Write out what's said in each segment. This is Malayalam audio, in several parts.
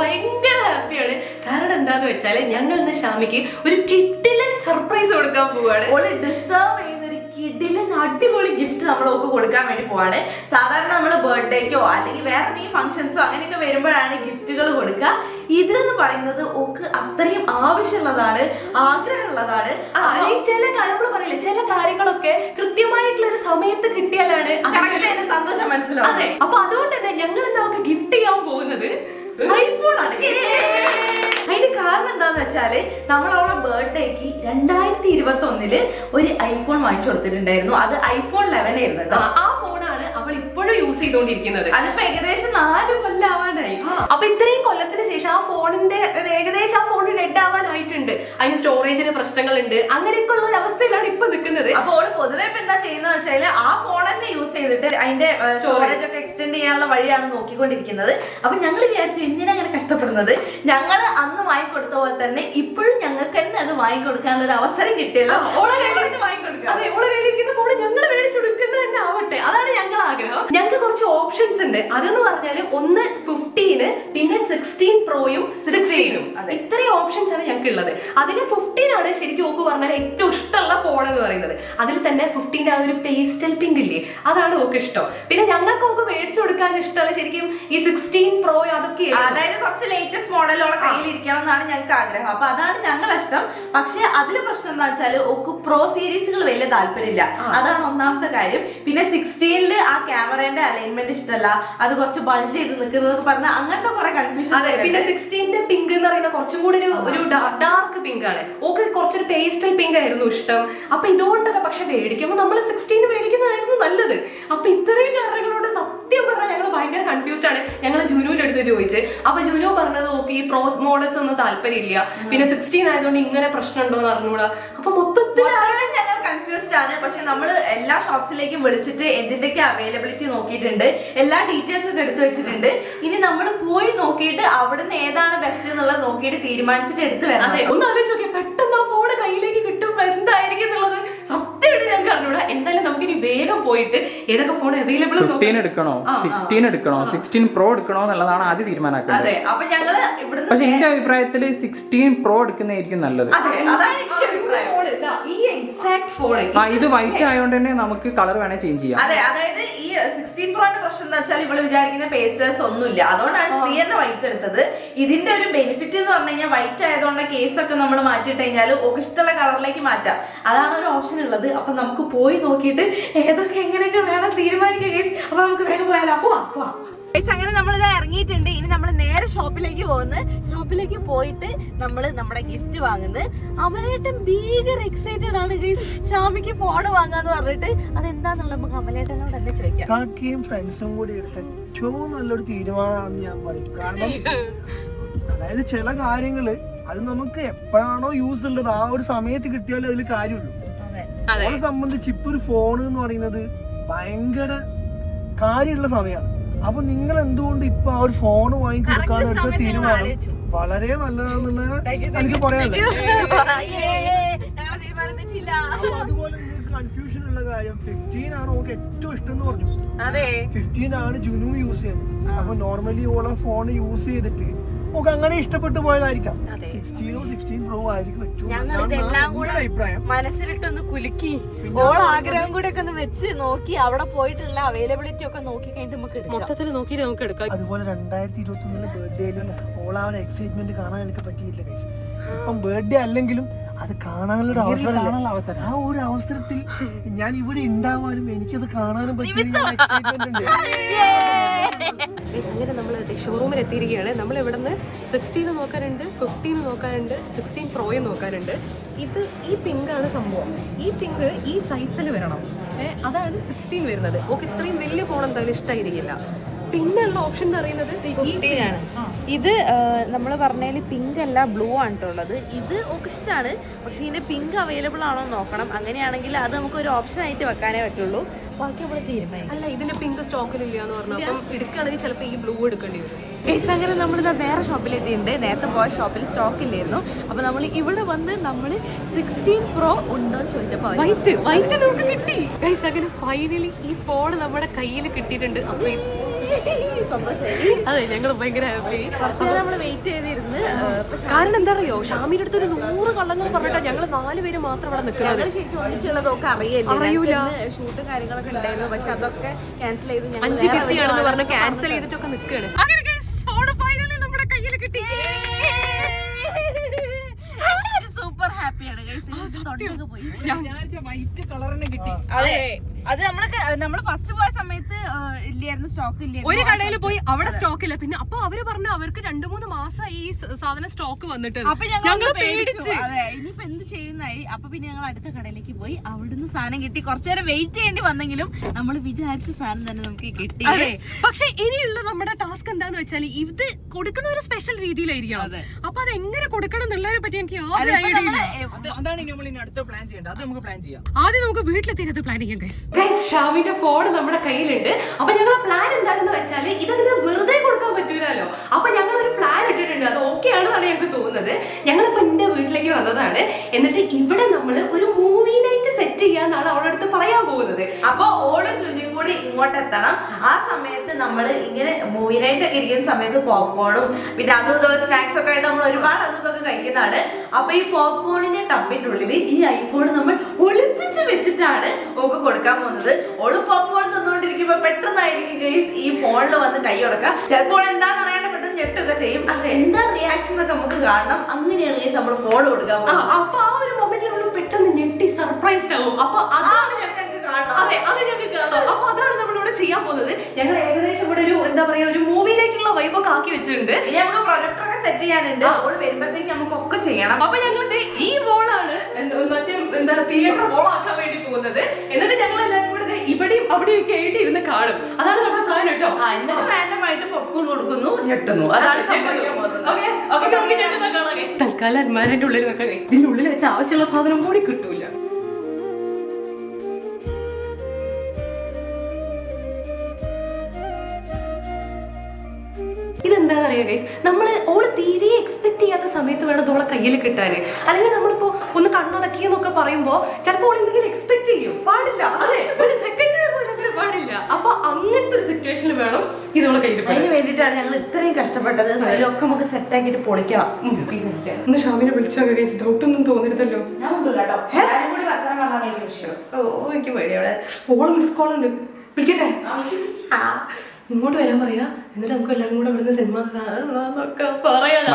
ഭയങ്കര ഹാപ്പിയാണ്. കാരണം എന്താന്ന് വെച്ചാല് ഞങ്ങൾ ഇന്ന് ഷാമിക്ക് ഒരു കിഡിലൻ സർപ്രൈസ് കൊടുക്കാൻ പോവാണ്. ഓള് ഡിസേർവ് ചെയ്യുന്ന ഒരു കിഡിലൻ അടിപൊളി ഗിഫ്റ്റ് നമ്മളൊക്കെ കൊടുക്കാൻ വേണ്ടി പോവാണ്. സാധാരണ നമ്മൾ ബർത്ത്ഡേക്കോ അല്ലെങ്കിൽ വേറെ എന്തെങ്കിലും ഫംഗ്ഷൻസോ അങ്ങനെയൊക്കെ വരുമ്പോഴാണ് ഗിഫ്റ്റുകൾ കൊടുക്കുക. ഇതെന്ന് പറയുന്നത് ഓക്ക് അത്രയും ആവശ്യമുള്ളതാണ്, ആഗ്രഹമുള്ളതാണ്. ചില കാര്യങ്ങൾ പറയില്ല, ചില കാര്യങ്ങളൊക്കെ കൃത്യമായിട്ടുള്ള ഒരു സമയത്ത് കിട്ടിയാലാണ് അതിന്റെ സന്തോഷം മനസ്സിലാവും. അതെ, അപ്പൊ അതുകൊണ്ട് തന്നെ ഞങ്ങൾ എന്താ ഗിഫ്റ്റ് ചെയ്യാൻ പോകുന്നത് ഐഫോൺ ആണ്. അതിന് കാരണം എന്താന്ന് വെച്ചാല് നമ്മൾ അവളെ ബർത്ത്ഡേക്ക് 2021 ഒരു ഐഫോൺ വാങ്ങിച്ചു കൊടുത്തിട്ടുണ്ടായിരുന്നു. അത് ഐഫോൺ 11 ആയിരുന്നു കേട്ടോ. ആ ഫോണാണ് അവൾ ഇപ്പോഴും യൂസ് ചെയ്തുകൊണ്ടിരിക്കുന്നത്. അതിപ്പോ ഏകദേശം 4 കൊല്ലം ആവാനായി. അപ്പൊ ഇത്രയും കൊല്ലത്തിന് ശേഷം ആ ഫോണിന്റെ ഏകദേശം ആ ഫോൺ ഡെഡ് ആവാനായിട്ടുണ്ട്. അതിന് സ്റ്റോറേജിന് പ്രശ്നങ്ങളുണ്ട്. അങ്ങനെയൊക്കെ ഉള്ള അവസ്ഥയിലാണ് ഇപ്പൊ നിൽക്കുന്നത്. അപ്പോൾ പൊതുവെ ഇപ്പൊ എന്താ ചെയ്യുന്നത് വെച്ചാൽ ആ ഫോൺ തന്നെ യൂസ് ചെയ്തിട്ട് അതിന്റെ സ്റ്റോറേജ് ഒക്കെ എക്സ്റ്റെൻഡ് ചെയ്യാനുള്ള വഴിയാണ് നോക്കിക്കൊണ്ടിരിക്കുന്നത്. അപ്പൊ ഞങ്ങൾ വിചാരിച്ചു എന്തിനാ അങ്ങനെ കഷ്ടപ്പെടുന്നത്, ഞങ്ങൾ അന്ന് വാങ്ങിക്കൊടുത്ത പോലെ തന്നെ ഇപ്പോഴും ഞങ്ങൾക്ക് തന്നെ അത് വാങ്ങിക്കൊടുക്കാനുള്ള ഒരു അവസരം കിട്ടിയല്ലോ. ഓളെ കയ്യിൽ വാങ്ങിക്കൊടുക്കുക. അതെ, ഓളെ കയ്യിലിരിക്കുന്ന ഫോൺ ഞങ്ങൾ മേടിച്ചു കൊടുക്കുന്നത് തന്നെ ആവട്ടെ, അതാണ് ഞങ്ങൾ ആഗ്രഹം. ഞങ്ങൾക്ക് കുറച്ച് ഓപ്ഷൻസ് ഉണ്ട്. അതെന്ന് പറഞ്ഞാല് ഒന്ന് 15, പിന്നെ 16 പ്രോയും 16ഉം. ഇത്രയും ഓപ്ഷൻസ് ആണ് ഞങ്ങൾക്ക് ഉള്ളത്. അതിൽ 15 ആണ് ശരിക്കും ഓക്ക് പറഞ്ഞാൽ ഏറ്റവും ഇഷ്ടമുള്ള ഫോൺ എന്ന് പറയുന്നത്. അതിൽ തന്നെ 15ന്റെ ആ ഒരു പേസ്റ്റൽ പിങ്ക് ഇല്ലേ, അതാണ് ഓക്ക് ഇഷ്ടം. പിന്നെ ഞങ്ങൾക്ക് ഓക്ക് മേടിച്ചു കൊടുക്കാൻ ഇഷ്ടമുള്ള ശരിക്കും ഈ 16 പ്രോ അതൊക്കെ, അതായത് കുറച്ച് ലേറ്റസ്റ്റ് മോഡലോടെ കയ്യിൽ ഇരിക്കണം എന്നാണ് ഞങ്ങൾക്ക് ആഗ്രഹം. അപ്പൊ അതാണ് ഞങ്ങളുടെ ഇഷ്ടം. പക്ഷെ അതില് പ്രശ്നം എന്താ വെച്ചാൽ ഓക്ക് പ്രോ സീരീസുകൾ വലിയ താല്പര്യമില്ല. അതാണ് ഒന്നാമത്തെ കാര്യം. പിന്നെ 16ല് ആ ക്യാമറയുടെ അലൈൻമെന്റ് ഇഷ്ടമല്ല, അത് കുറച്ച് ബൾജ് ചെയ്ത് നിൽക്കുന്നത് പറഞ്ഞ അങ്ങനത്തെ കുറെ കൺഫ്യൂഷൻ. അതെ, പിന്നെ 16ന്റെ പിങ്ക് എന്ന് പറയുന്ന കുറച്ചും കൂടി ഒരു ഡാർക്ക് പിങ്ക് ആണ്. ഓക്ക് കുറച്ചൊരു പേസ്റ്റൽ പിങ്ക് ആയിരുന്നു ഇഷ്ടം. അപ്പൊ ഇതുകൊണ്ടൊക്കെ പക്ഷെ മേടിക്കുമ്പോൾ നമ്മൾ 16 മേടിക്കുന്നതായിരുന്നു നല്ലത്. അപ്പൊ ഇത്രയും കാരണങ്ങളോട് സത്യം പറഞ്ഞാൽ ഞങ്ങൾ ഭയങ്കര കൺഫ്യൂസ്ഡ് ആണ്. ഞങ്ങൾ ജുനുവിന്റെ അടുത്ത് ചോദിച്ച്, അപ്പൊ ജുനു പറഞ്ഞത് ഓക്കെ ഈ പ്രോ മോഡൽസ് ഒന്നും താല്പര്യമില്ല, പിന്നെ 16 ആയതുകൊണ്ട് ഇങ്ങനെ പ്രശ്നം ഉണ്ടോ എന്ന് അറിഞ്ഞൂടാ. അപ്പൊ മൊത്തത്തിൽ ഞങ്ങൾ കൺഫ്യൂസ്ഡ് ആണ്. പക്ഷെ നമ്മൾ എല്ലാ ഷോപ്സിലേക്കും വിളിച്ചിട്ട് എന്തിന്റെയൊക്കെ അവൈലബിലിറ്റി നോക്കിയിട്ടുണ്ട്, എല്ലാ ഡീറ്റെയിൽസ് ഒക്കെ എടുത്തു വെച്ചിട്ടുണ്ട്. ഇനി നമ്മൾ പോയി നോക്കിയിട്ട് അവിടുന്ന് ഏതാണ് ബെസ്റ്റ് എന്നുള്ളത് നോക്കിയിട്ട് തീരുമാനിച്ചിട്ട് എടുത്ത് വരാം. ഒന്ന് ആലോചിച്ച് നോക്കിയാൽ പെട്ടെന്ന് ആ ഫോൺ കയ്യിലേക്ക് കിട്ടുമ്പോ എന്തായിരിക്കും എന്നുള്ളത് സത്യമായിട്ട് ഞങ്ങൾക്ക് അറിഞ്ഞൂടാ. എന്തായാലും നമുക്ക് ഇനി വേഗം പോയിട്ട് ഏതൊക്കെ ഫോൺ അവൈലബിൾ 15 എടുക്കണോ 16 എടുക്കണോ 16 പ്രോ എടുക്കണോ എന്നുള്ളതാണ് ആദ്യം തീരുമാനമാക്കുന്നത്. അതെ, അപ്പൊ ഞങ്ങള് ഇവിടുന്ന് പക്ഷെ എന്റെ അഭിപ്രായത്തിൽ 16 പ്രോ എടുക്കുന്നതായിരിക്കും നല്ലത്. ഈ എക്സാക്ട് ഫോൺ ഇത് വൈറ്റ് ആയതുകൊണ്ട് തന്നെ നമുക്ക് കളർ വേണേ ചേഞ്ച് ചെയ്യാം. അതെ, അതായത് ഈ 16 പ്രോന്റെ പ്രശ്നം എന്താ വെച്ചാൽ ഇവള് വിചാരിക്കുന്ന പേസ്റ്റേഴ്സ് ഒന്നുമില്ല. അതുകൊണ്ടാണ് ശ്രീ തന്നെ വൈറ്റ് എടുത്തത്. ഇതിന്റെ ഒരു ബെനിഫിറ്റ് എന്ന് പറഞ്ഞു കഴിഞ്ഞാൽ വൈറ്റ് ആയതുകൊണ്ട് കേസ് ഒക്കെ നമ്മൾ മാറ്റിയിട്ട് കഴിഞ്ഞാൽ ഓക്ക് ഇഷ്ടമുള്ള കളറിലേക്ക് മാറ്റാം. അതാണ് ഒരു ഓപ്ഷൻ ഉള്ളത്. അപ്പൊ നമുക്ക് പോയി നോക്കിയിട്ട് ഏതൊക്കെ എങ്ങനെയൊക്കെ വേണം തീരുമാനിക്കാം കേസ്. അപ്പൊ നമുക്ക് വേഗം പോയാലോ. പോവാ. അങ്ങനെ നമ്മളിത് ഇറങ്ങിയിട്ടുണ്ട്. ഇനി നമ്മൾ നേരെ ഷോപ്പിലേക്ക് പോകുന്നത്. ഷോപ്പിലേക്ക് പോയിട്ട് നമ്മൾ നമ്മുടെ ഗിഫ്റ്റ് വാങ്ങുന്നത്. അമലേട്ടൻ ഭീകര എക്സൈറ്റഡ് ആണ് ഗൈസ്, ഷാമിക്ക് ഫോൺ വാങ്ങാന്ന് പറഞ്ഞിട്ട്. അതെന്താന്നുള്ള നമുക്ക് അമലേട്ടനോട് തന്നെ ചോദിക്കാം. കാക്കയും ഫ്രണ്ട്സും കൂടി എടുത്ത ഏറ്റവും നല്ലൊരു തീരുമാനമാണെന്ന് ഞാൻ പറയും. കാരണം അതായത് ചില കാര്യങ്ങള് അത് നമുക്ക് എപ്പോഴാണോ യൂസ് ഉള്ളത് ആ ഒരു സമയത്ത് കിട്ടിയാലേ അതിൽ കാര്യമുള്ളൂ. അവളെ സംബന്ധിച്ച് ഇപ്പൊ ഒരു ഫോൺ എന്ന് പറയുന്നത് ഭയങ്കര കാര്യമുള്ള സമയമാണ്. അപ്പൊ നിങ്ങൾ എന്തുകൊണ്ട് ഇപ്പൊ ആ ഒരു ഫോൺ വാങ്ങിക്കൊടുക്കാൻ എടുത്ത തീരുമാനം വളരെ നല്ലതാണെന്നുള്ളത് എനിക്ക് പറയാനുള്ളത്. അതുപോലെ നിങ്ങൾക്ക് കൺഫ്യൂഷൻ ഉള്ള കാര്യം 15 ആണ് ഓക്ക് ഏറ്റവും ഇഷ്ടം എന്ന് പറഞ്ഞു. 15 ആണ് ജുനു യൂസ് ചെയ്യുന്നത്. അപ്പൊ നോർമലി ഓളെ ഫോൺ യൂസ് ചെയ്തിട്ട് ഓക്ക് അങ്ങനെ ഇഷ്ടപ്പെട്ടു പോയതായിരിക്കാം. 16 പ്രോ ആയിരിക്കും അഭിപ്രായം. മനസ്സിലിട്ടൊന്ന് കുലുക്കി ഓൾ ആഗ്രഹം കൂടെ ഒക്കെ ഒന്ന് വെച്ച് നോക്കി അവിടെ പോയിട്ടുള്ള അവൈലബിലിറ്റി ഒക്കെ നോക്കി കഴിഞ്ഞിട്ട് നമുക്ക് മൊത്തത്തിൽ നോക്കി നമുക്ക് എടുക്കാം. അതുപോലെ 2021 ബർത്ത്ഡേയിലും ഓളാവൻ എക്സൈറ്റ്മെന്റ് കാണാൻ എനിക്ക് പറ്റിയില്ല. ഇപ്പം ബർത്ത്ഡേ അല്ലെങ്കിലും അത് കാണാനുള്ള അവസരം, ആ ഒരു അവസരത്തിൽ ഞാൻ ഇവിടെ ഉണ്ടാവാനും എനിക്കത് കാണാനും പറ്റിയ എക്സൈറ്റ്മെന്റ് ഉണ്ട്. അങ്ങനെ നമ്മൾ ഷോറൂമിൽ എത്തിയിരിക്കുകയാണ്. നമ്മൾ ഇവിടെ നിന്ന് 16 നോക്കാനുണ്ട്, 15 നോക്കാനുണ്ട്, 16 പ്രോയും നോക്കാനുണ്ട്. ഈ പിങ്കാണ് സംഭവം. ഈ പിങ്ക് ഈ സൈസിൽ വരണം. അതാണ് 16 വരുന്നത്. ഓക്കെ, ഇത്രയും വലിയ ഫോൺ എന്തായാലും ഇഷ്ടമായിരിക്കില്ല. പിന്നുള്ള ഓപ്ഷൻ എന്ന് പറയുന്നത് ആണ്. ഇത് നമ്മൾ പറഞ്ഞാൽ പിങ്ക് അല്ല, ബ്ലൂ ആണ് ഉള്ളത്. ഇത് ഒക്കെ ഇഷ്ടമാണ്, പക്ഷെ ഇതിന്റെ പിങ്ക് അവൈലബിൾ ആണോ നോക്കണം. അങ്ങനെയാണെങ്കിൽ അത് നമുക്ക് ഒരു ഓപ്ഷൻ ആയിട്ട് വെക്കാനേ പറ്റുള്ളൂ. ബാക്കി നമ്മൾ തീരുമാനിക്കും. അല്ല, ഇതിന്റെ പിങ്ക് സ്റ്റോക്കിലില്ല എന്ന് പറഞ്ഞു. അപ്പം എടുക്കുകയാണെങ്കിൽ ചിലപ്പോൾ ഈ ബ്ലൂ എടുക്കേണ്ടി വരും. കേസ് അങ്ങനെ നമ്മളിതാ വേറെ ഷോപ്പിലെത്തിയിട്ടുണ്ട്. നേരത്തെ പോയ ഷോപ്പിൽ സ്റ്റോക്ക് ഇല്ലായിരുന്നു. അപ്പൊ നമ്മൾ ഇവിടെ വന്ന് നമ്മൾ 16 പ്രോ ഉണ്ടോ എന്ന് ചോദിച്ചപ്പോൾ വൈറ്റ് നമുക്ക് കിട്ടി. കേസ് അങ്ങനെ ഫൈനലി ഈ ഫോൺ നമ്മുടെ കയ്യിൽ കിട്ടിയിട്ടുണ്ട്. അപ്പൊ സന്തോഷമായി. അതെ, ഞങ്ങൾ ഭയങ്കര ഹാപ്പി. നമ്മൾ വെയിറ്റ് ചെയ്തിരുന്ന്. കാരണം എന്താ അറിയോ, ഷാമിയുടെ അടുത്ത് ഒരു 100 കള്ളങ്ങൾ പറഞ്ഞിട്ടാ ഞങ്ങൾ 4 പേര് മാത്രം ഇവിടെ നിൽക്കുന്നത്. ശരിക്കും ഒന്നിച്ചുള്ളതൊക്കെ അറിയില്ല. ഷൂട്ടും കാര്യങ്ങളൊക്കെ ഉണ്ടായിരുന്നു, പക്ഷെ അതൊക്കെ ക്യാൻസൽ ചെയ്ത് 5 ബിസിയാണെന്ന് പറഞ്ഞ് ക്യാൻസൽ ചെയ്തിട്ടൊക്കെ നിൽക്കുകയാണ്. നമ്മുടെ കയ്യിൽ കിട്ടി. സൂപ്പർ ഹാപ്പിയാണ്. വൈറ്റ് കളറിന് കിട്ടി. അതെ, അത് നമ്മള് ഫസ്റ്റ് പോയ സമയത്ത് ഇല്ലായിരുന്നു, സ്റ്റോക്ക് ഇല്ല. ഒരു കടയിൽ പോയി അവിടെ സ്റ്റോക്ക് ഇല്ല. പിന്നെ അപ്പൊ അവര് പറഞ്ഞു അവർക്ക് 2-3 മാസം ഈ സാധനം സ്റ്റോക്ക് വന്നിട്ട്. അപ്പൊ ഞങ്ങൾ പേടിച്ചു. അതെ, ഇനിയിപ്പോ എന്ത് ചെയ്യുന്നായി. അപ്പൊ പിന്നെ ഞങ്ങൾ അടുത്ത കടയിലേക്ക് പോയി, അവിടുന്ന് സാധനം കിട്ടി. കുറച്ചു നേരം വെയിറ്റ് ചെയ്യേണ്ടി വന്നെങ്കിലും നമ്മൾ വിചാരിച്ച സാധനം തന്നെ നമുക്ക് കിട്ടി. പക്ഷെ ഇനിയുള്ള നമ്മുടെ ടാസ്ക് എന്താന്ന് വെച്ചാൽ ഇത് കൊടുക്കുന്ന ഒരു സ്പെഷ്യൽ രീതിയിലായിരിക്കണം. അപ്പൊ അത് എങ്ങനെ കൊടുക്കണം എന്നുള്ളതിനെ പറ്റി എനിക്ക് അതാണ് നമ്മൾ ഇനി അടുത്ത പ്ലാൻ ചെയ്യേണ്ടത്. അത് നമുക്ക് പ്ലാൻ ചെയ്യാം. ആദ്യം നമുക്ക് വീട്ടിലെത്തിയത് പ്ലാൻ ചെയ്യാം. ഷാമിന്റെ ഫോൺ നമ്മുടെ കയ്യിലുണ്ട്. അപ്പൊ ഞങ്ങൾ പ്ലാൻ എന്താണെന്ന് വെച്ചാൽ ഇതങ്ങനെ വെറുതെ കൊടുക്കാൻ പറ്റൂലല്ലോ. അപ്പൊ ഞങ്ങൾ ഒരു പ്ലാൻ ഇട്ടിട്ടുണ്ട്. അത് ഓക്കെ ആണെന്നാണ് ഞങ്ങൾക്ക് തോന്നുന്നത്. ഞങ്ങളിപ്പോ എന്റെ വീട്ടിലേക്ക് വന്നതാണ്. എന്നിട്ട് ഇവിടെ നമ്മൾ ഒരു മൂവി നൈറ്റ് സെറ്റ് ചെയ്യാന്നാണ് അവളുടെ അടുത്ത് പറയാൻ പോകുന്നത്. അപ്പൊ ഓളും ചുഞ്ഞും കൂടി ഇങ്ങോട്ട് എത്തണം. ആ സമയത്ത് നമ്മൾ ഇങ്ങനെ മൂവി നൈറ്റ് ഒക്കെ ഇരിക്കുന്ന സമയത്ത് പോപ്കോണും പിന്നെ അതും സ്നാക്സ് ഒക്കെ ആയിട്ട് നമ്മൾ ഒരുപാട് അതും ഇതൊക്കെ കഴിക്കുന്നതാണ്. അപ്പൊ ഈ പോപ്കോണിന്റെ ടബിന്റെ ഉള്ളിൽ ഈ ഐഫോൺ നമ്മൾ ഒളിപ്പിച്ച് വെച്ചിട്ടാണ് നമുക്ക് കൊടുക്കാൻ പോകുന്നത്. ഓള് പോപ്കോൺ തന്നുകൊണ്ടിരിക്കുമ്പോ പെട്ടെന്നായിരിക്കും ഗൈസ് ഈ ഫോണിൽ വന്ന് കൈ കൊടുക്കാം. ചിലപ്പോൾ എന്താന്ന് അറിയാണ്ട് പെട്ടെന്ന് ഞെട്ടൊക്കെ ചെയ്യും. അത് എന്താ റിയാക്ഷൻ ഒക്കെ നമുക്ക് കാണണം. അങ്ങനെയാണ് ഗൈസ് നമ്മൾ ഫോൺ കൊടുക്കാൻ പോകുന്നത്. അപ്പൊ ആ ഒരു മൊമെന്റിൽ നമ്മൾ പെട്ടെന്ന് ഞെട്ടി സർപ്രൈസ്ഡ് ആവും. അപ്പൊ അതാണ് ഞങ്ങൾക്ക് കാണണം. അതെ, അത് ഞങ്ങൾക്ക് കാണാം. അപ്പൊ അതാണ് നമ്മളിവിടെ ചെയ്യാൻ പോകുന്നത്. ഞങ്ങൾ ഏകദേശം ഇവിടെ ഒരു എന്താ പറയാ ഒരു മൂവി നൈറ്റുള്ള വൈബൊക്കെ ആക്കി വെച്ചിട്ടുണ്ട്. ഇനി നമുക്ക് പ്രൊജക്ടറൊക്കെ സെറ്റ് ചെയ്യാനുണ്ട്. അപ്പോൾ വരുമ്പോഴത്തേക്ക് നമുക്ക് ഒക്കെ ചെയ്യണം. അപ്പൊ ഞങ്ങൾ ഈ വോളാണ് മറ്റേ എന്താണ് തിയേറ്റർ വോൾ ആക്കാൻ വേണ്ടി പോകുന്നത്. എന്നിട്ട് ഞങ്ങൾ എല്ലാവരും കൂടെ ഇവിടെയും അവിടെയും ഒക്കെ ആയിട്ട് ഇരുന്ന് കാണും. അതാണ് നമ്മുടെ പ്ലാൻ കേട്ടോ. എന്നിട്ട് റാൻഡമായിട്ട് പോപ്കോൺ കൊടുക്കുന്നു, ഞെട്ടുന്നു. അതാണ് തൽക്കാലം അന്മാരുടെ ഉള്ളിൽ വെക്കാം. ഇതിന്റെ ഉള്ളിൽ വെച്ച ആവശ്യമുള്ള സാധനം കൂടി കിട്ടൂല. ഇതെന്താണെന്ന് അറിയാം ഗൈസ്, നമ്മള് ഓള് തീരെ എക്സ്പെക്ട് ചെയ്യാത്ത സമയത്ത് വേണം ഓളെ കയ്യിൽ കിട്ടാന്. അല്ലെങ്കിൽ നമ്മളിപ്പോ ഒന്ന് കണ്ണടക്കിയെന്നൊക്കെ പറയുമ്പോ ചിലപ്പോൾ ഓൾ എന്തെങ്കിലും എക്സ്പെക്ട് ചെയ്യും. പാടില്ല. അതെ, ഒരു സെക്കൻഡ് പോലും അങ്ങനെ പാടില്ല. അപ്പൊ അങ്ങനത്തെ ഒരു സിറ്റുവേഷനിൽ വേണം ഇതോളെ കയ്യിൽ. അതിന് വേണ്ടിയിട്ടാണ് ഞങ്ങൾ ഇത്രയും കഷ്ടപ്പെട്ടത്. അതിലൊക്കെ നമുക്ക് സെറ്റ് ആക്കിയിട്ട് പൊളിക്കണം. ഒന്ന് ഷാമിനെ വിളിച്ചോ ഗൈസ്, ഡൗട്ട് ഒന്നും തോന്നരുതല്ലോ. ഞാൻ കൂടി വർത്തമാനം പറഞ്ഞാൽ എനിക്ക് വിഷയം. ഓ, എനിക്ക് പേടി. അവിടെ ഓള് മിസ് കോൾ ഉണ്ട്. വിളിക്കട്ടെ? ഇങ്ങോട്ട് വരാൻ പറയാ. എന്നിട്ട് നമുക്ക് എല്ലാവരും കൂടെ ഇവിടുന്ന് സിനിമ കാണാന്നൊക്കെ പറയാം.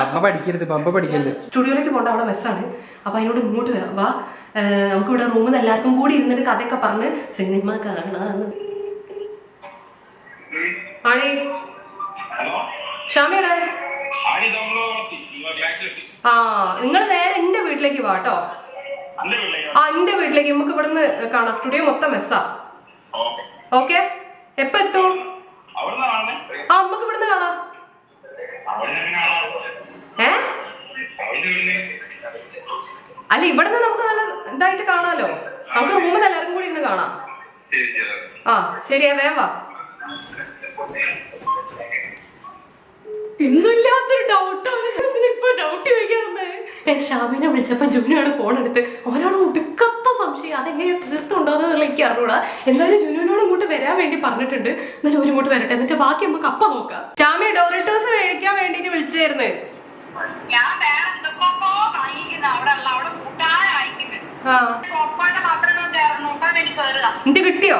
സ്റ്റുഡിയോയിലേക്ക് പോകണ്ട, അവിടെ ബസ്സാണ്. അപ്പൊ അതിനോട് ഇങ്ങോട്ട് വാ, നമുക്ക് ഇവിടെ റൂമിൽ നിന്ന് എല്ലാവർക്കും കൂടി ഇരുന്നിട്ട് കഥയൊക്കെ പറഞ്ഞ് സിനിമ കാണാന്ന്. ആണേ ഷാമിയുടെ ആ നിങ്ങൾ നേരെ എന്റെ വീട്ടിലേക്ക് വാ കേട്ടോ. എന്റെ വീട്ടിലേക്ക് നമുക്ക് ഇവിടുന്ന് കാണാം. സ്റ്റുഡിയോ മൊത്തം മെസ്സാ. ഓക്കെ, എപ്പോ എത്തും? നമുക്ക് ഇവിടുന്ന് കാണാം. അല്ല, ഇവിടുന്ന് നമുക്ക് നല്ല ഇതായിട്ട് കാണാലോ. നമുക്ക് റൂമിൽ എല്ലാവരും കൂടി ഇരുന്ന് കാണാം. ആ ശരിയാ, വേഗം വാ. ഇന്നില്ലാത്തൊരു ഡൗട്ടാണ് ഇപ്പൊ ഡൗട്ട് ചോദിക്കാറുണ്ട്. ഷാമിനെ വിളിച്ചപ്പോ ജുനുവാണ് ഫോൺ എടുത്ത്. അവനോട് ഒടുക്കത്ത സംശയം, അതെങ്ങനെ തീർത്തുണ്ടോന്നുള്ള എനിക്ക് അറിഞ്ഞൂടാ. എന്തായാലും ജുനുവിനോട് ഇങ്ങോട്ട് വരാൻ വേണ്ടി പറഞ്ഞിട്ടുണ്ട്. എന്നാലും ഒരു ഇങ്ങോട്ട് വരട്ടെ, എന്നിട്ട് ബാക്കി നമുക്ക് അപ്പ നോക്കാം. ഷാമി ഡോറിറ്റോസ് മേടിക്കാൻ വേണ്ടിട്ട് വിളിച്ചായിരുന്നു. എന്നിട്ട് കിട്ടിയോ?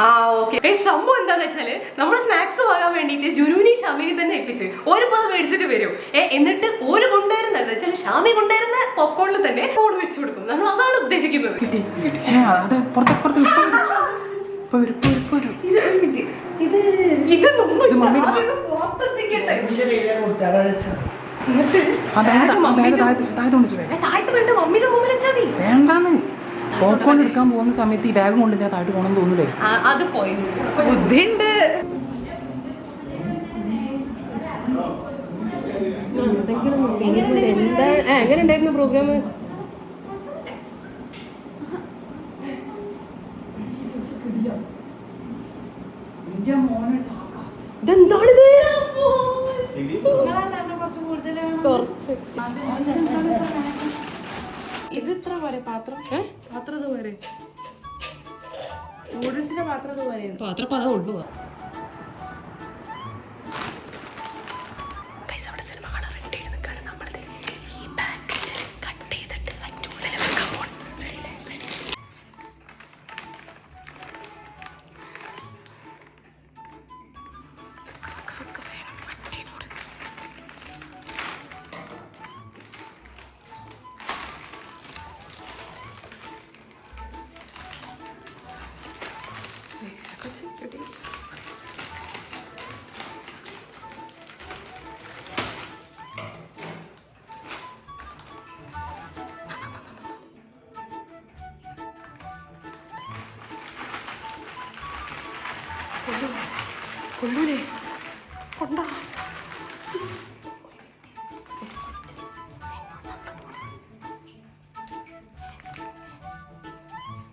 ആ ഓക്കെ. സംഭവം എന്താന്ന് വെച്ചാല് നമ്മള് സ്നാക്സ് വാങ്ങാൻ വേണ്ടിട്ട് ജുനൂനി ഷാമിനെ തന്നെ ഏൽപ്പിച്ച് ഒരു പത് മേടിച്ചിട്ട് വരും. എന്നിട്ട് ഒരു കൊണ്ടുവരുന്നത് വെച്ചാൽ ഷാമി കൊണ്ടുവരുന്ന പോപ്കോണിൽ തന്നെ ഫോൺ വെച്ച് കൊടുക്കും. നമ്മൾ അതാണ് ഉദ്ദേശിക്കുന്നത്. മമ്മിയുടെ റൂമിൽ വെച്ചാൽ മതി. വേണ്ടാന്ന് പോപ്കോൺ എടുക്കാൻ പോകുന്ന സമയത്ത് ഈ ബാഗ് കൊണ്ട് ഞാൻ താഴ്ത്ത് പോകണം തോന്നൂലേ? അത് പോയി ബുദ്ധിണ്ട്. എങ്ങനെ ഉണ്ടായിരുന്നു പ്രോഗ്രാം? ഇതെന്താണിത്? കുറച്ച് ഇത് ഇത്ര പോരെ പാത്രം? പാത്രം ഇത് പോരെ? നൂഡിൽസിന്റെ പാത്രം പാത്രം പത ഉള്ളൂ. അവിടെ സിനിമ കാണാൻ റെഡി ആയിട്ട് നിൽക്കുകയാണ്. നമ്മളത് ഈ പാക്കറ്റിൽ കട്ട് ചെയ്തിട്ട് അതിൻ്റെ ഉള്ളിൽ വെക്കാൻ പോകണം. കൊള്ളൂലേ കൊണ്ടാ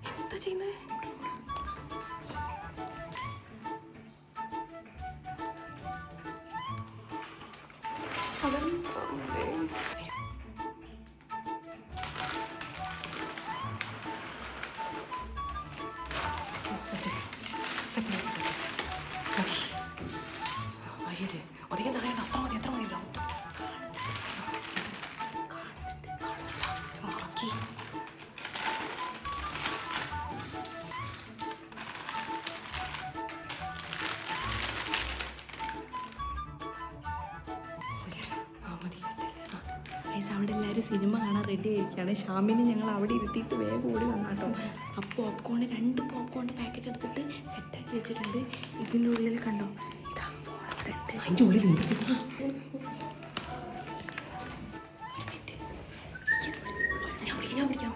എന്താ ചെയ്യുന്നത്? അധികം തടയണ്ട. അത്ര മതി അത്ര മതിയല്ലോ. മുറക്കി അവിടെ എല്ലാവരും സിനിമ കാണാൻ റെഡി ആയിരിക്കുകയാണ്. ഷാമിനെ ഞങ്ങൾ അവിടെ ഇരുത്തിയിട്ട് വേഗം ഓടി വന്നാട്ടോ. അപ്പോൾ പോപ്കോണ് 2 പോപ്കോണിൻ്റെ പാക്കറ്റ് എടുത്തിട്ട് സെറ്റാക്കി വെച്ചിട്ടുണ്ട്. ഇതിൻ്റെ ഉള്ളിൽ കണ്ടോ, ഇതാ അതിൻ്റെ ഉള്ളിലുണ്ട്. ഞാൻ പിടിക്കാം.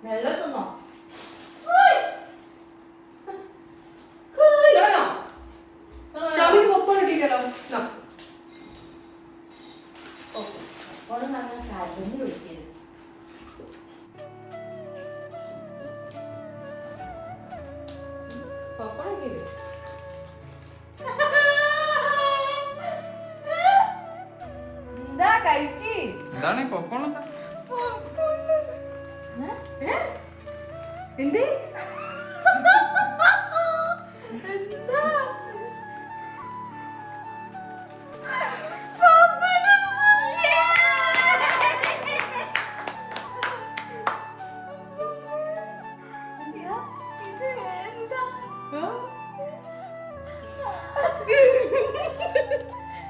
വെള്ളത്തുന്നോ എന്താ കഴിക്ക്? എന്താണ് പോപ്കോൺ? എന്ത്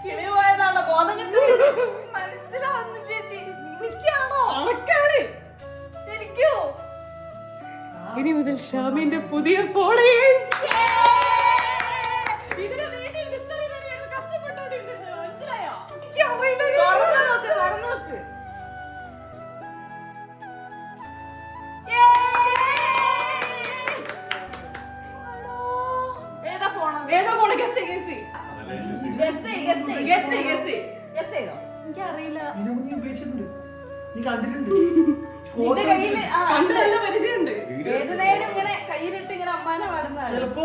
കിളിപോയതാണോ? ബോധം കിട്ടു മനസ്സിലാവുന്നില്ല ചേച്ചി. എനിക്കാണോ? അണക്കാണ് ശരിക്കും. ഇനി മുതൽ ഷാമിന്റെ പുതിയ ഫോളോവേഴ്സ്. ഇതിനു വേണ്ടി കഷ്ടപ്പെട്ടോണ്ടിരുന്നത് മനസ്സിലായോ? തുറന്നു നോക്ക്. ഏതാ ഫോണ്? ഗസ് ചെയ്തോ? എനിക്കറിയില്ല. നീ ഉപയോഗിച്ചിട്ടുണ്ട്, നീ കണ്ടിട്ടുണ്ട്. നല്ല പരിചയമുണ്ട്. ഏത് നേരം ഇങ്ങനെ കയ്യിലിട്ട് ഇങ്ങനെ അമ്മാനെ പാടുന്നതാണ്. ചിലപ്പോ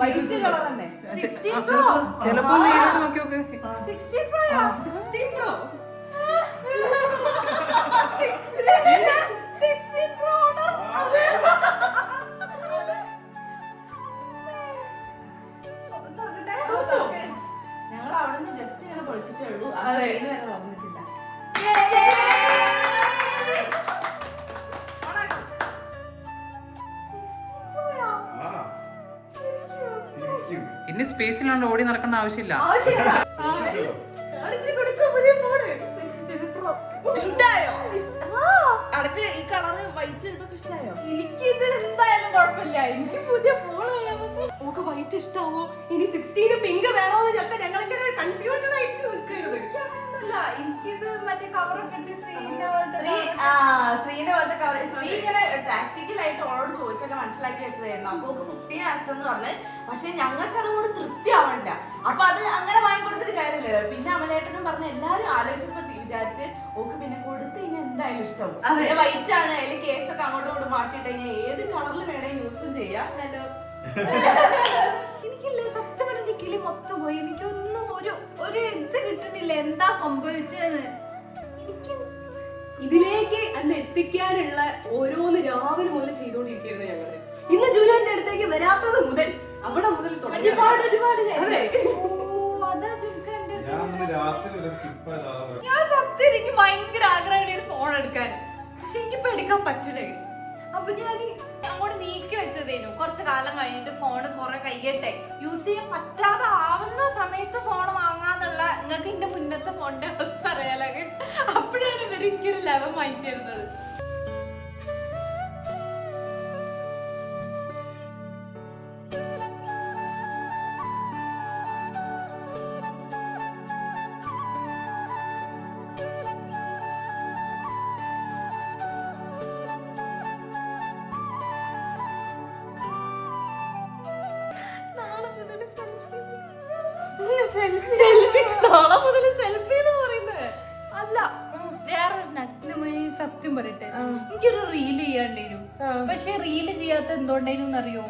വൈറ്റ് കളർ തന്നെ. 16 Pro. ചിലപ്പോ നോക്കി നോക്ക്. 16 Pro. 16 Pro. 16 Pro. ഞങ്ങൾ അവിടെ നിന്ന് ജസ്റ്റ് ഇങ്ങനെ പൊളിച്ചിട്ടേ ഉള്ളൂ. വരെ തുറന്നിട്ടില്ല. ഇനി സ്പേസിലാണ്ട് ഓടി നടക്കേണ്ട ആവശ്യമില്ല. ഇഷ്ടായോ? അടക്ക് ഈ കളറ് വൈറ്റ് ഇതൊക്കെ ഇഷ്ടായോ? എനിക്കിത് എന്തായാലും കുഴപ്പമില്ല. എനിക്ക് പുതിയ ഫോൺ നമുക്ക് വൈറ്റ് ഇഷ്ടാവോ? ഇനി 16 പിങ്ക് വേണോന്ന് ചിലപ്പോ ഞങ്ങൾക്ക് കൺഫ്യൂഷൻ ആയിട്ട് നിൽക്കരുത്. എനിക്കിത് മറ്റേ കവറൊക്കെ ശ്രീന്റെ പോലത്തെ കവർ. ശ്രീ ഇങ്ങനെ ടാക്ടിക്കലായിട്ട് ഓളോട് ചോദിച്ചൊക്കെ മനസ്സിലാക്കി വെച്ചതായിരുന്നു. അപ്പൊ 15 ആഷ്ടെന്ന് പറഞ്ഞ്. പക്ഷെ ഞങ്ങൾക്ക് അതുകൊണ്ട് തൃപ്തി ആവണില്ല. അപ്പൊ അത് അങ്ങനെ വാങ്ങിക്കൊടുത്തിട്ട് കാര്യമില്ലല്ലോ. പിന്നെ അമലേട്ടനും പറഞ്ഞ എല്ലാരും ആലോചിച്ചപ്പോ വിചാരിച്ച് ഓക്ക് പിന്നെ കൊടുത്ത് കഴിഞ്ഞാൽ എന്തായാലും ഇഷ്ടവും. അതിന് വൈറ്റ് ആണ്. അതിൽ കേസൊക്കെ അങ്ങോട്ടും ഇങ്ങോട്ടും മാറ്റിയിട്ട് കഴിഞ്ഞാൽ ഏത് കളറിൽ വേണേ യൂസും ചെയ്യാം. എനിക്കില്ലേ സത്യം പറഞ്ഞ കിളി മൊത്തം പോയി. എനിക്കൊന്നും ഒരു ഇത് കിട്ടുന്നില്ല, എന്താ സംഭവിച്ചത്? എനിക്ക് ഇതിലേക്ക് എന്നെ എത്തിക്കാനുള്ള ഓരോന്ന് രാവിലെ മുതൽ ചെയ്തുകൊണ്ടിരിക്കുന്നത് ഞങ്ങള്. ഇന്ന് ജുനുവിന്റെ അടുത്തേക്ക് വരാത്തത് മുതൽ അവിടെ മുതൽ ഒരുപാട് ഞാൻ സത്യം എനിക്ക് ഭയങ്കര ആഗ്രഹമാണ് ഒരു ഫോൺ എടുക്കാൻ, പക്ഷെ എനിക്കിപ്പോ എടുക്കാൻ പറ്റൂല. അപ്പൊ ഞാൻ അങ്ങോട്ട് നീക്കി വെച്ചതേനു. കുറച്ച് കാലം കഴിഞ്ഞിട്ട് ഫോണ് കുറെ കഴിയട്ടെ, യൂസ് ചെയ്യാൻ പറ്റാതെ ആവുന്ന സമയത്ത് ഫോൺ വാങ്ങാന്നുള്ള നിങ്ങൾക്ക് എന്റെ മുന്നത്തെ ഫോണിന്റെ അവസ്ഥ അറിയാലോ. അപ്പോഴാണ് ഇവർ എനിക്കൊരു ലെവൽ വാങ്ങിച്ചിരുന്നത്. നാളെ മുതൽ സെൽഫി എന്ന് പറയുന്നത് അല്ല, വേറൊരു നഗ്നമായി സത്യം പറയട്ടെ, എനിക്കൊരു റീല് ചെയ്യാണ്ടേനു. പക്ഷെ റീല് ചെയ്യാത്ത എന്തുകൊണ്ടേനും അറിയോ?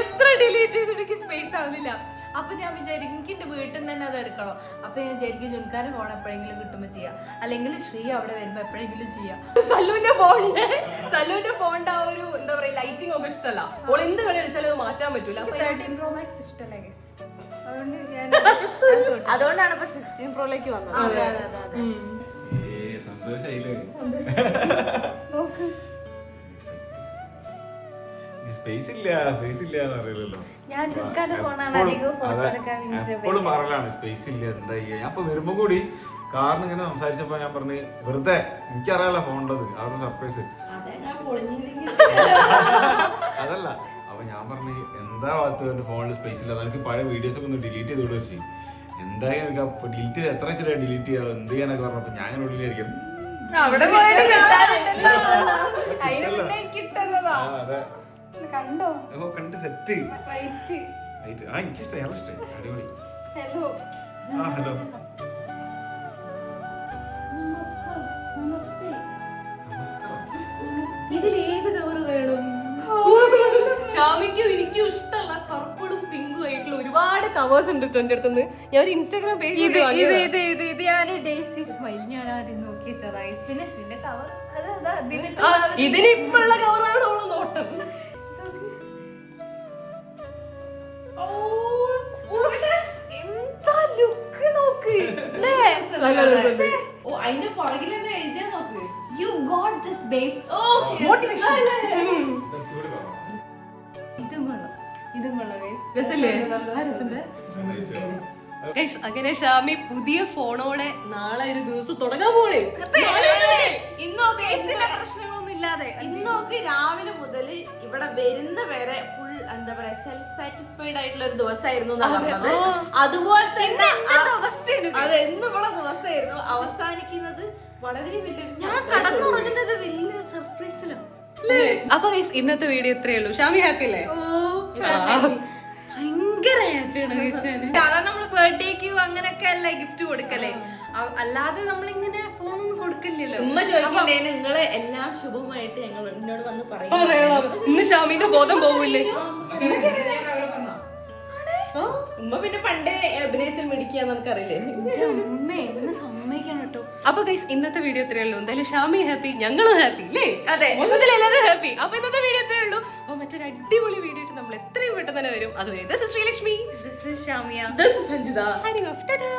എത്ര ഡിലീറ്റ് ചെയ്തിട്ട് സ്പേസ് ആവുന്നില്ല. അപ്പൊ ഞാൻ വിചാരിക്കും എനിക്ക് എന്റെ വീട്ടിൽ നിന്ന് തന്നെ അത് എടുക്കണം. അപ്പൊ ഞാൻ വിചാരിക്കും ജുൻകാരെ ഫോൺ എപ്പോഴെങ്കിലും കിട്ടുമ്പോ ചെയ്യാം, അല്ലെങ്കിൽ ശ്രീ അവിടെ വരുമ്പോ എപ്പോഴെങ്കിലും ചെയ്യാം. സല്ലുവിന്റെ ഫോണിന്റെ ആ ഒരു എന്താ പറയാ ലൈറ്റിംഗ് ഒക്കെ ഇഷ്ടമല്ല. ഓൾ എന്ത് കളി കളിച്ചാലും അത് മാറ്റാൻ പറ്റൂല. 13 Pro Max ഇഷ്ടമല്ല guys. അതുകൊണ്ട് ഞാൻ അതുകൊണ്ടാണ് ഇപ്പൊ 16 പ്രോയിലേക്ക് വന്നത്. നോക്ക്, സ്പേസ് ഇല്ല അറിയില്ലല്ലോ. ഞാൻ ജുൻകാന്റെ ഫോണാണ് അധികം ഫോട്ടോ എടുക്കാൻ എപ്പോഴും പറയലാണ് സ്പേസ് ഇല്ല, എന്താ ചെയ്യാ. ഞാൻ ഇപ്പൊ വരുമ്പോ കൂടി കാറിന് ഇങ്ങനെ സംസാരിച്ചപ്പോ ഞാൻ പറഞ്ഞു വെറുതെ എനിക്കറിയാലോ ഫോണിൻ്റെത്, അവരുടെ സർപ്രൈസ് അതല്ല. അപ്പൊ ഞാൻ പറഞ്ഞു എന്താ ഭാഗത്ത് എന്റെ ഫോണിൽ സ്പേസ് ഇല്ല, എനിക്ക് പഴയ വീഡിയോസ് ഒക്കെ ഒന്ന് ഡിലീറ്റ് ചെയ്ത് വിടുക വെച്ച്. എന്തായാലും എനിക്ക് ഡിലീറ്റ് ചെയ്ത് എത്ര വെച്ചിട്ട് ഡിലീറ്റ് ചെയ്യാം, എന്ത് ചെയ്യാനൊക്കെ പറഞ്ഞപ്പോ ഞാൻ അങ്ങനെ ഉള്ളിലായിരിക്കും. അവിടെ പോയിട്ട് കിട്ടാറുണ്ടല്ലോ. അതിന് മുന്നേ കിട്ടുന്നതാ. അതെ കണ്ടോ? കണ്ട് സെറ്റ് റൈറ്റ്. എനിക്കിഷ്ടം, ഞാൻ ഇഷ്ടം, അടിപൊളി. ഹലോ. ഹലോ നമസ്തേ. നമസ്കാരം. ഇതിലേത് കവർ വേണം? ഷാമിക്കും എനിക്കും ഇഷ്ടമുള്ള കറുപ്പും പിങ്കും ആയിട്ടുള്ള ഒരുപാട് കവേഴ്സ് ഉണ്ട് എന്റെ അടുത്തുനിന്ന്. ഞാൻ ഒരു ഇൻസ്റ്റാഗ്രാം പേജ് ഇത് ഞാൻ ഡേസി സ്മൈൽ ഞാൻ ആദ്യം നോക്കി വെച്ചതാ. പിന്നെ ശ്രീന്റെ കവർ ഇതിനിപ്പുള്ള കവറാണ് ഓള് നോട്ടം. എന്താ ലുക്ക് നോക്ക്. ഓ അതിന്റെ പുറകിൽ എന്താ എഴുതിയാ നോക്ക്. You got this babe. Motivation. ഇതും കൊള്ളാം, ഇതും കൊള്ളാം guys. രസല്ലേ? അങ്ങനെ ഷാമി പുതിയ ഫോണോടെ നാളെ ഒരു ദിവസം തുടങ്ങാൻ പോണേ. ഇന്നൊക്കെ പ്രശ്നങ്ങളൊന്നും ഇല്ലാതെ ഇന്നൊക്കെ രാവിലെ മുതൽ ഇവിടെ വരുന്ന വരെ ഫുൾ എന്താ പറയാ സെൽഫ് സാറ്റിസ്ഫൈഡ് ആയിട്ടുള്ള ഒരു ദിവസമായിരുന്നു പറഞ്ഞത്. അതുപോലെ തന്നെ അതെ എന്നുള്ള ദിവസമായിരുന്നു അവസാനിക്കുന്നത് വളരെ വലിയൊരു. ഞാൻ കടന്നുറങ്ങുന്നത് വലിയൊരു സർപ്രൈസിലാണ്. അപ്പൊ ഇന്നത്തെ വീഡിയോ ഇത്രയേ ഉള്ളൂ. ഷാമി ഹാപ്പി അല്ലേ? ഭയങ്കര ഹാപ്പിയാണ്. സാധാരണ നമ്മള് ബർത്ത്ഡേക്ക് അങ്ങനെയൊക്കെ അല്ലേ ഗിഫ്റ്റ് കൊടുക്കല്ലേ, അല്ലാതെ നമ്മളിങ്ങനെ ഫോണൊന്നും കൊടുക്കില്ലല്ലോ. ഉമ്മ ചോദിക്കണ്ടേ നിങ്ങള് എല്ലാം ശുഭമായിട്ട് ഞങ്ങൾ എന്നോട് വന്ന് പറയണം. ഇന്ന് ഷാമിന്റെ ബോധം പോവില്ലേ? ഉമ്മ പിന്നെ പണ്ടേ അഭിനയത്തിൽ മിടിക്കാന്ന് നമുക്കറിയില്ലേ. സമ്മതിക്കണം കേട്ടോ. അപ്പൊ ഗൈസ് ഇന്നത്തെ വീഡിയോ ഇത്രയേ ഉള്ളൂ. എന്തായാലും ഷാമി ഹാപ്പി, ഞങ്ങളും ഹാപ്പി അല്ലേ? അതെ, മൊത്തത്തിൽ എല്ലാവരും ഹാപ്പി. അപ്പൊ ഇന്നത്തെ വീഡിയോ ഇത്രയേ ഉള്ളൂ. അപ്പൊ മറ്റൊരു അടിപൊളി വീഡിയോ ആയിട്ട് നമ്മൾ എത്രയും പെട്ടെന്ന് തന്നെ വരും. അതുവരെ this is Sreelakshmi, This is Shamia. this is Sanjita signing off. Ta-da.